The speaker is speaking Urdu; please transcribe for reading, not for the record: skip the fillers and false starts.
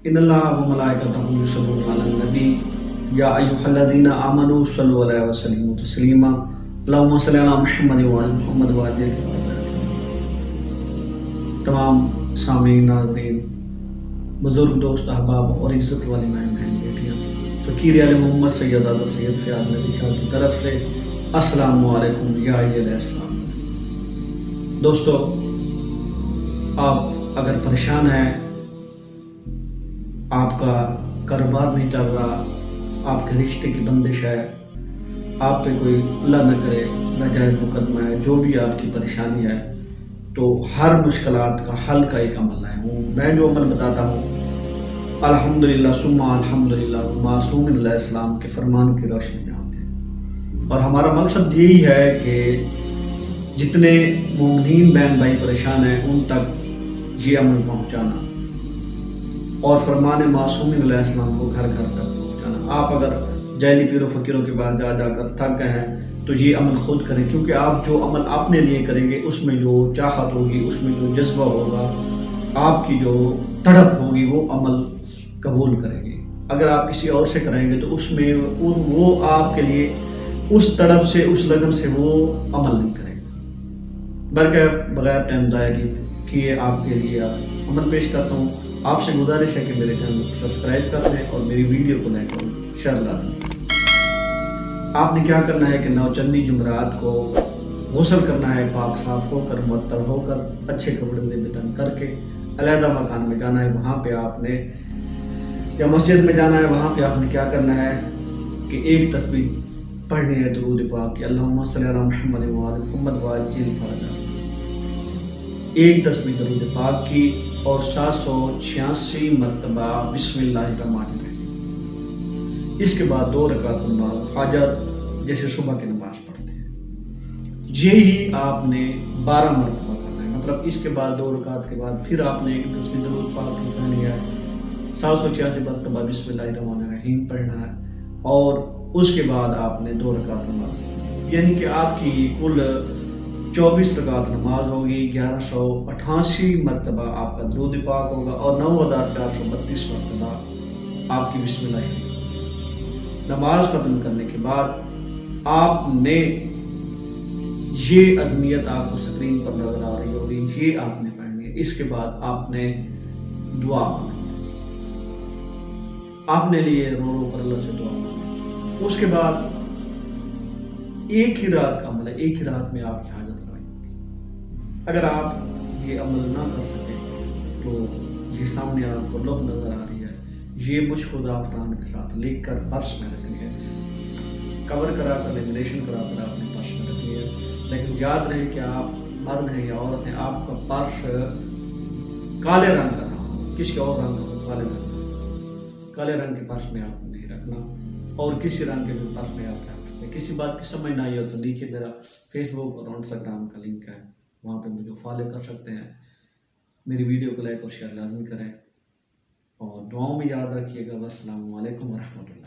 ان اللہ و ملائکتہ یصلون علی النبی یا ایھا الذین آمنوا صلوا علیہ وسلم تسلیما اللہم صلی علی محمد وعلی محمد وعلی تمام سامعین، ناظرین، بزرگ دوست، احباب اور عزت والی مائیں بہن بیٹیاں، فقیر علی محمد سید آدھا سید فیاض نبی شاہ کی طرف سے السلام علیکم یا علیہ السلام۔ دوستو، آپ اگر پریشان ہیں، آپ کا کاروبار نہیں چل رہا، آپ کے رشتے کی بندش ہے، آپ پہ کوئی اللہ نہ کرے ناجائز مقدمہ ہے، جو بھی آپ کی پریشانی ہے، تو ہر مشکلات کا حل کا ایک عمل ہے۔ میں جو عمل بتاتا ہوں، الحمدللہ ثم الحمدللہ معصوم علیہ السلام کے فرمان کی روشنی میں آتے ہیں، اور ہمارا مقصد یہی ہے کہ جتنے مومنین بہن بھائی پریشان ہیں ان تک یہ عمل پہنچانا اور فرمان معصوم علیہ السلام کو گھر گھر تک پہنچانا۔ آپ اگر جعلی پیر و فقیروں کے بعد جا جا کر تھک گئے ہیں تو یہ عمل خود کریں، کیونکہ آپ جو عمل اپنے لیے کریں گے اس میں جو چاہت ہوگی، اس میں جو جذبہ ہوگا، آپ کی جو تڑپ ہوگی، وہ عمل قبول کریں گے۔ اگر آپ کسی اور سے کریں گے تو اس میں وہ آپ کے لیے اس تڑپ سے، اس لگن سے وہ عمل نہیں کرے گا۔ بغیر ٹائم ضائع کیے آپ کے لیے عمل پیش کرتا ہوں۔ آپ سے گزارش ہے کہ میرے چینل کو سبسکرائب کر دیں اور میری ویڈیو کو لائک اور شیئر لازمی کریں۔ آپ نے کیا کرنا ہے کہ نوچندی جمعرات کو غسل کرنا ہے، پاک صاف ہو کر، معطر ہو کر، اچھے کپڑے میں بتن کر کے علیحدہ مکان میں جانا ہے۔ وہاں پہ آپ نے یا مسجد میں جانا ہے، وہاں پہ آپ نے کیا کرنا ہے کہ ایک تسبیح پڑھنی ہے درود پاک کی، اللہم صلی علی محمد وعلی محمد وعجل فرجہ، ایک تسبیح درود پاک کی، اور 786 مرتبہ بسم اللہ الرحمن الرحیم۔ اس کے بعد 2 رکعت نماز حاجت جیسے صبح کی نماز پڑھتے ہیں، یہی آپ نے 12 مرتبہ کرنا ہے۔ مطلب اس کے بعد 2 رکعت کے بعد پھر آپ نے ایک تسبیح درود پاک کی پڑھنی ہے، 786 مرتبہ بسم اللہ الرحمن الرحیم پڑھنا ہے، اور اس کے بعد آپ نے 2 رکعت نماز، یعنی کہ آپ کی کل 24 رکعت نماز ہوگی۔ 1188 مرتبہ آپ کا درود پاک ہوگا، اور 9432 مرتبہ آپ کی بسم اللہ شریف۔ نماز ختم کرنے کے بعد آپ نے یہ عظمیت آپ کو سکرین پر نظر آ رہی ہوگی، یہ آپ نے پڑھنی ہے۔ اس کے بعد آپ نے دعا مانگنی ہے، اپنے لیے رو رو کر اللہ سے دعا مانگنی۔ اس کے بعد ایک ہی رات کا عمل ہے، ایک ہی رات میں آپ کی حاجت روائی ہوگی۔ اگر آپ یہ عمل نہ کر سکے تو یہ سامنے آپ کو لوح نظر آ رہی ہے، یہ مجھ خدا فرحان کے ساتھ لکھ کر پرس میں رکھنی ہے، کور کرا کر، لیمینیشن کرا کر آپ نے پرس میں رکھنی ہے۔ لیکن یاد رہے کہ آپ مرد ہیں یا عورت ہیں، آپ کا پرس کالے رنگ کا نہ ہو، کسی اور رنگ کا ہو، کالے رنگ کے پرس میں آپ کو نہیں رکھنا، اور کسی رنگ کے بھی پرس میں آپ رکھ سکتے۔ کسی بات کی سمجھ نہ آئی ہو تو نیچے میرا فیس بک اور انسٹاگرام کا لنک ہے، وہاں پہ مجھے فالو کر سکتے ہیں۔ میری ویڈیو کو لائک اور شیئر لازمی کریں، اور دعاؤں میں یاد رکھیے گا۔ والسلام علیکم ورحمۃ اللہ۔